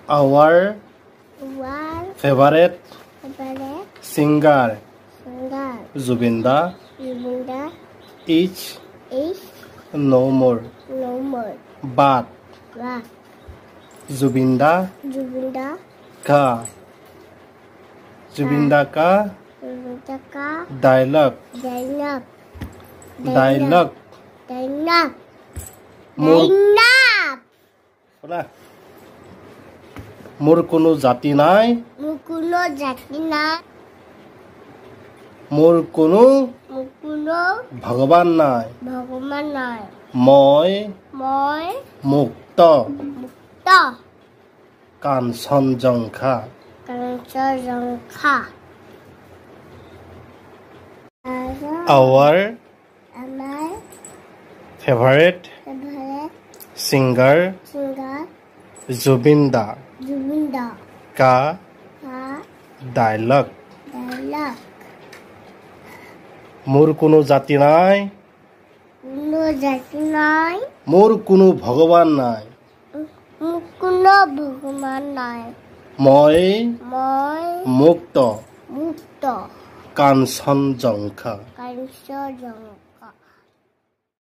Our favorite singer Zubin Da is no more. But Zubin Da ka dialogue মোর কোনো জাতি নাই মোর কোনো ভগবান নাই মই মুক্ত Kanchenjunga Our favorite singer Zubin Da ka dialogue মোর কোনো জাতি নাই মোর কোনো ভগবান নাই মই মুক্ত কাঞ্চনজঙ্ঘা